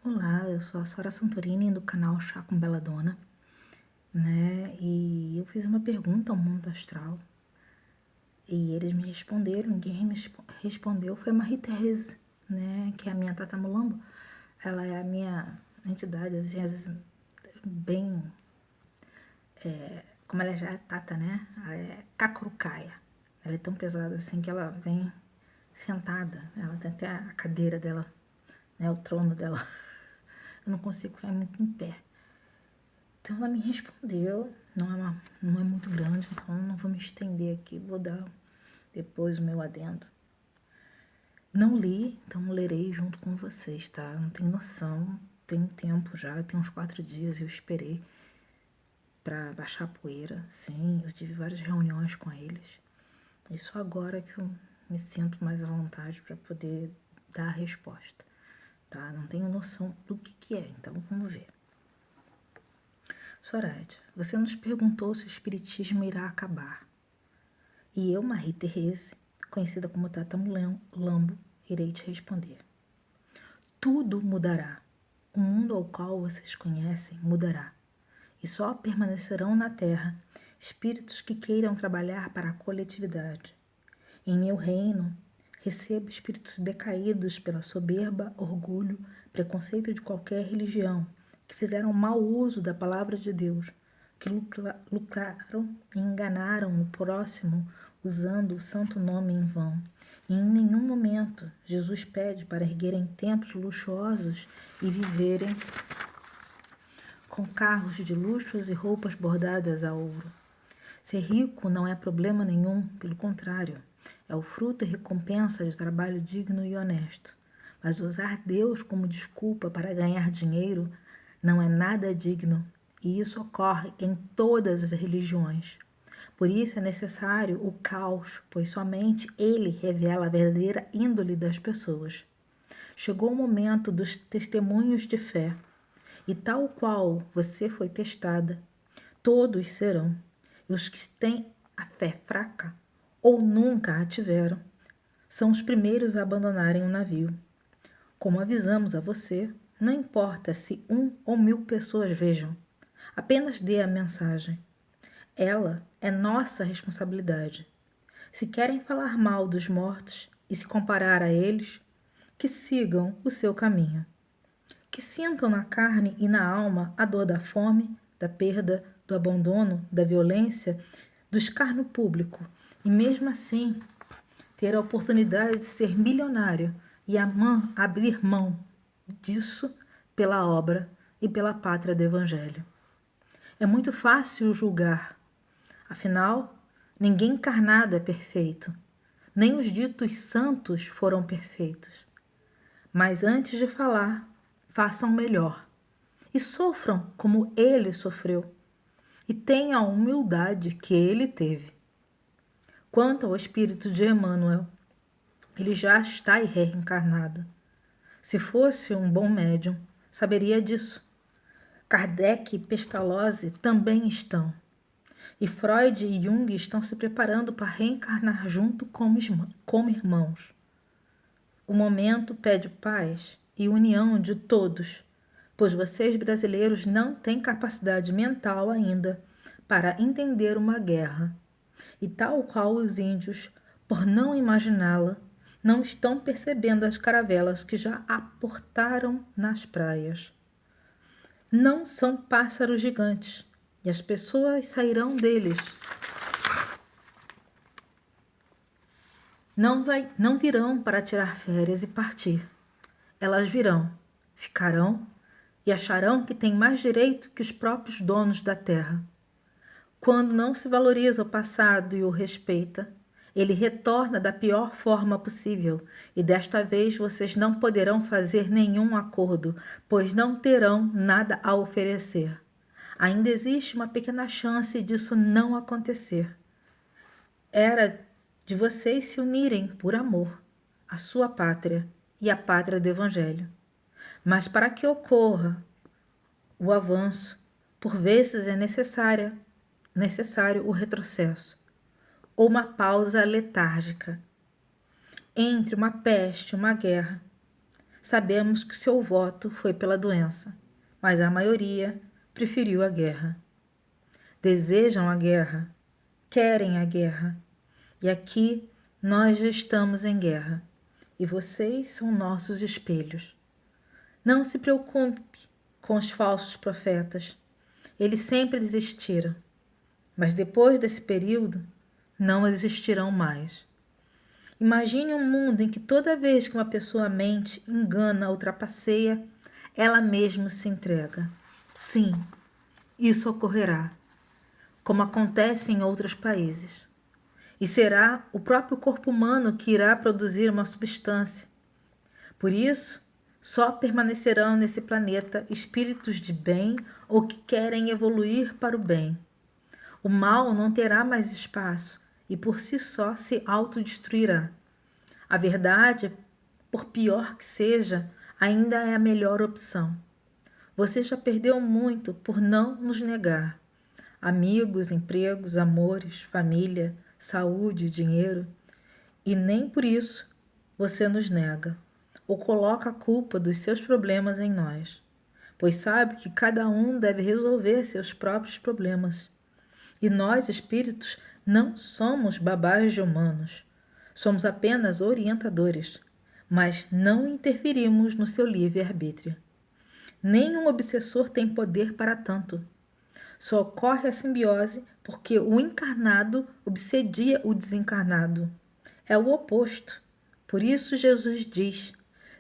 Olá, eu sou a Sora Santorini do canal Chá com Bela Dona, né? E eu fiz uma pergunta ao mundo astral e eles me responderam. Quem me respondeu foi a Marie-Thérèse, né? Que é a minha Tata Mulambo. Ela é a minha entidade, assim, às vezes bem. Como ela já é Tata, né? Ela é Cacurucaia. Ela é tão pesada assim que ela vem sentada. Ela tem até a cadeira dela, né? O trono dela. Eu não consigo ficar muito em pé. Então ela me respondeu, não é muito grande, então não vou me estender aqui, vou dar depois o meu adendo. Não li, então lerei junto com vocês, tá? Não tenho noção, tem tempo já, tem uns 4 dias eu esperei para baixar a poeira, sim, eu tive várias reuniões com eles. E só agora que eu me sinto mais à vontade para poder dar a resposta, tá? Não tenho noção do que é, então vamos ver. Soraya, você nos perguntou se o espiritismo irá acabar. E eu, Marie-Thérèse, conhecida como Tata Mulambo, irei te responder. Tudo mudará. O mundo ao qual vocês conhecem mudará. E só permanecerão na Terra espíritos que queiram trabalhar para a coletividade. Em meu reino, recebo espíritos decaídos pela soberba, orgulho, preconceito de qualquer religião, que fizeram mau uso da palavra de Deus, que lucraram e enganaram o próximo usando o santo nome em vão. E em nenhum momento Jesus pede para erguerem templos luxuosos e viverem com carros de luxos e roupas bordadas a ouro. Ser rico não é problema nenhum, pelo contrário, é o fruto e recompensa de trabalho digno e honesto. Mas usar Deus como desculpa para ganhar dinheiro não é nada digno, e isso ocorre em todas as religiões. Por isso é necessário o caos, pois somente ele revela a verdadeira índole das pessoas. Chegou o momento dos testemunhos de fé, e tal qual você foi testada, todos serão. E os que têm a fé fraca ou nunca a tiveram são os primeiros a abandonarem o navio. Como avisamos a você, não importa se 1 ou 1000 pessoas vejam, apenas dê a mensagem. Ela é nossa responsabilidade. Se querem falar mal dos mortos e se comparar a eles, que sigam o seu caminho. Que sintam na carne e na alma a dor da fome, da perda, do abandono, da violência, do escárnio público, e mesmo assim ter a oportunidade de ser milionário e abrir mão disso pela obra e pela pátria do Evangelho. É muito fácil julgar, afinal, ninguém encarnado é perfeito, nem os ditos santos foram perfeitos. Mas antes de falar, façam melhor e sofram como ele sofreu e tenham a humildade que ele teve. Quanto ao espírito de Emmanuel, ele já está reencarnado. Se fosse um bom médium, saberia disso. Kardec e Pestalozzi também estão. E Freud e Jung estão se preparando para reencarnar junto como irmãos. O momento pede paz e união de todos, pois vocês brasileiros não têm capacidade mental ainda para entender uma guerra. E tal qual os índios, por não imaginá-la, não estão percebendo as caravelas que já aportaram nas praias. Não são pássaros gigantes, e as pessoas sairão deles. Não virão para tirar férias e partir. Elas virão, ficarão e acharão que têm mais direito que os próprios donos da terra. Quando não se valoriza o passado e o respeita, ele retorna da pior forma possível, e desta vez vocês não poderão fazer nenhum acordo, pois não terão nada a oferecer. Ainda existe uma pequena chance disso não acontecer. Era de vocês se unirem por amor à sua pátria e à pátria do Evangelho. Mas para que ocorra o avanço, por vezes é necessário o retrocesso, ou uma pausa letárgica entre uma peste e uma guerra. Sabemos que seu voto foi pela doença, mas a maioria preferiu a guerra. Desejam a guerra, querem a guerra, e aqui nós já estamos em guerra, e vocês são nossos espelhos. Não se preocupe com os falsos profetas, eles sempre desistiram, mas depois desse período não existirão mais. Imagine um mundo em que toda vez que uma pessoa mente, engana, ultrapasseia, ela mesma se entrega. Sim, isso ocorrerá, como acontece em outros países. E será o próprio corpo humano que irá produzir uma substância. Por isso, só permanecerão nesse planeta espíritos de bem ou que querem evoluir para o bem. O mal não terá mais espaço e por si só se autodestruirá. A verdade, por pior que seja, ainda é a melhor opção. Você já perdeu muito por não nos negar. Amigos, empregos, amores, família, saúde, dinheiro. E nem por isso você nos nega ou coloca a culpa dos seus problemas em nós, pois sabe que cada um deve resolver seus próprios problemas. E nós, espíritos, não somos babás de humanos. Somos apenas orientadores, mas não interferimos no seu livre-arbítrio. Nenhum obsessor tem poder para tanto. Só ocorre a simbiose porque o encarnado obsedia o desencarnado. É o oposto. Por isso Jesus diz: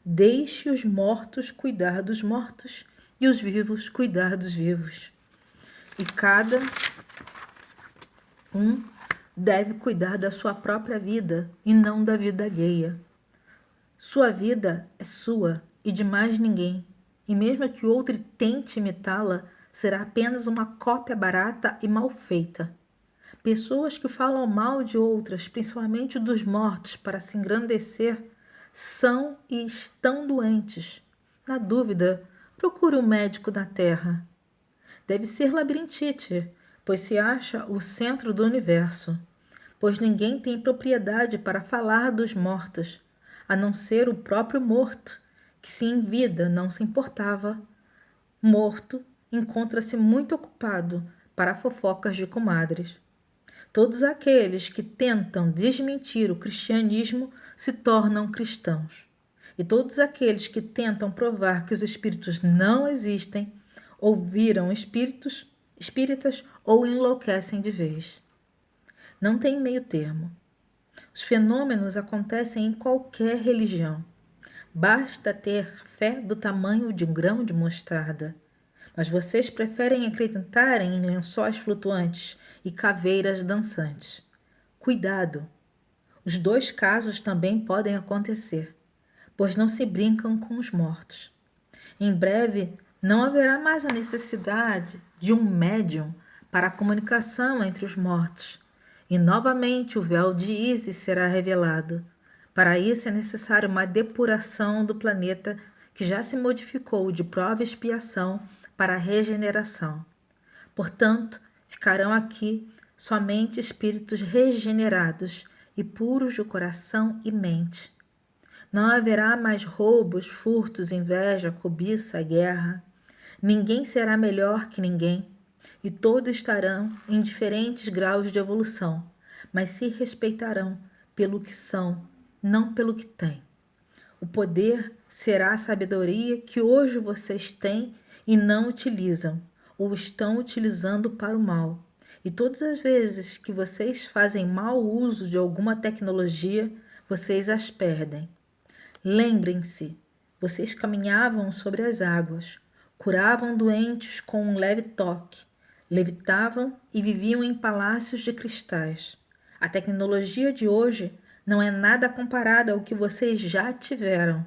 deixe os mortos cuidar dos mortos e os vivos cuidar dos vivos. E cada um deve cuidar da sua própria vida e não da vida alheia. Sua vida é sua e de mais ninguém, e mesmo que outro tente imitá-la, será apenas uma cópia barata e mal feita. Pessoas que falam mal de outras, principalmente dos mortos, para se engrandecer, são e estão doentes. Na dúvida, procure um médico na Terra. Deve ser labirintite, pois se acha o centro do universo, pois ninguém tem propriedade para falar dos mortos, a não ser o próprio morto, que se em vida não se importava. Morto, encontra-se muito ocupado para fofocas de comadres. Todos aqueles que tentam desmentir o cristianismo se tornam cristãos. E todos aqueles que tentam provar que os espíritos não existem, ou viram espíritas ou enlouquecem de vez. Não tem meio termo. Os fenômenos acontecem em qualquer religião. Basta ter fé do tamanho de um grão de mostarda. Mas vocês preferem acreditar em lençóis flutuantes e caveiras dançantes. Cuidado! Os dois casos também podem acontecer, pois não se brincam com os mortos. Em breve, não haverá mais a necessidade de um médium para a comunicação entre os mortos, e novamente o véu de Ísis será revelado. Para isso é necessária uma depuração do planeta que já se modificou de prova e expiação para a regeneração. Portanto, ficarão aqui somente espíritos regenerados e puros de coração e mente. Não haverá mais roubos, furtos, inveja, cobiça, guerra. Ninguém será melhor que ninguém, e todos estarão em diferentes graus de evolução, mas se respeitarão pelo que são, não pelo que têm. O poder será a sabedoria que hoje vocês têm e não utilizam, ou estão utilizando para o mal. E todas as vezes que vocês fazem mau uso de alguma tecnologia, vocês as perdem. Lembrem-se, vocês caminhavam sobre as águas, curavam doentes com um leve toque, levitavam e viviam em palácios de cristais. A tecnologia de hoje não é nada comparada ao que vocês já tiveram.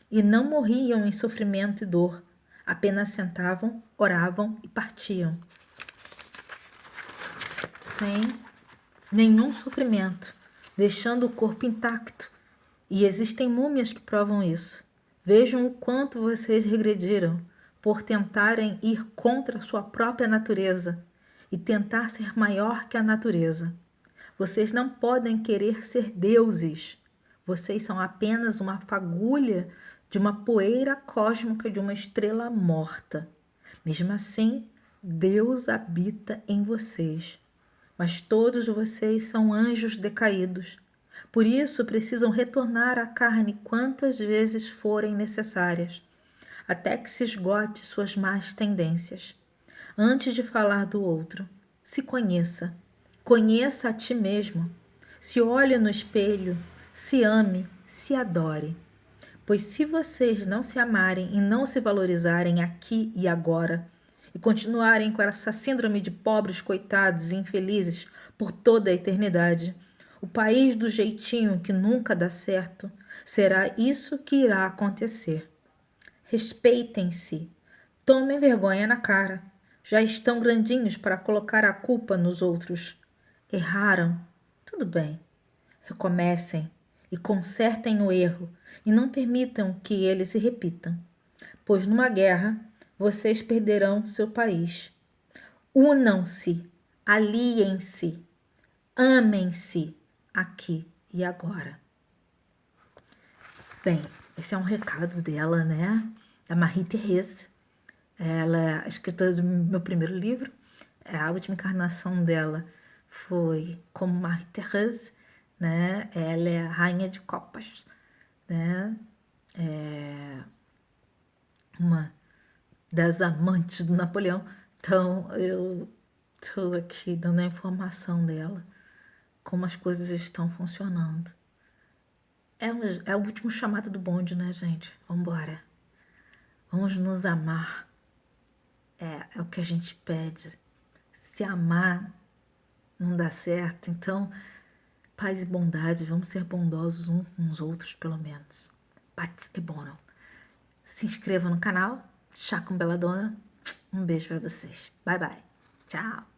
E não morriam em sofrimento e dor, apenas sentavam, oravam e partiam. Sem nenhum sofrimento, deixando o corpo intacto. E existem múmias que provam isso. Vejam o quanto vocês regrediram por tentarem ir contra a sua própria natureza e tentar ser maior que a natureza. Vocês não podem querer ser deuses. Vocês são apenas uma fagulha de uma poeira cósmica de uma estrela morta. Mesmo assim, Deus habita em vocês. Mas todos vocês são anjos decaídos. Por isso, precisam retornar à carne quantas vezes forem necessárias, até que se esgote suas más tendências. Antes de falar do outro, se conheça. Conheça a ti mesmo. Se olhe no espelho, se ame, se adore. Pois se vocês não se amarem e não se valorizarem aqui e agora, e continuarem com essa síndrome de pobres coitados e infelizes por toda a eternidade, o país do jeitinho que nunca dá certo, será isso que irá acontecer. Respeitem-se, tomem vergonha na cara. Já estão grandinhos para colocar a culpa nos outros. Erraram? Tudo bem. Recomecem e consertem o erro e não permitam que ele se repita, pois numa guerra vocês perderão seu país. Unam-se, aliem-se, amem-se aqui e agora. Bem, esse é um recado dela, né? Da Marie-Thérèse. Ela é a escritora do meu primeiro livro. A última encarnação dela foi como Marie-Thérèse, né? Ela é a rainha de copas, né? É uma das amantes do Napoleão. Então, eu estou aqui dando a informação dela, como as coisas estão funcionando. É o último chamado do bonde, né, gente? Vamos embora. Vamos nos amar. É o que a gente pede. Se amar não dá certo, então paz e bondade, vamos ser bondosos uns com os outros, pelo menos. Pax e bono. Se inscreva no canal. Chá com Belladonna. Um beijo para vocês. Bye, bye. Tchau.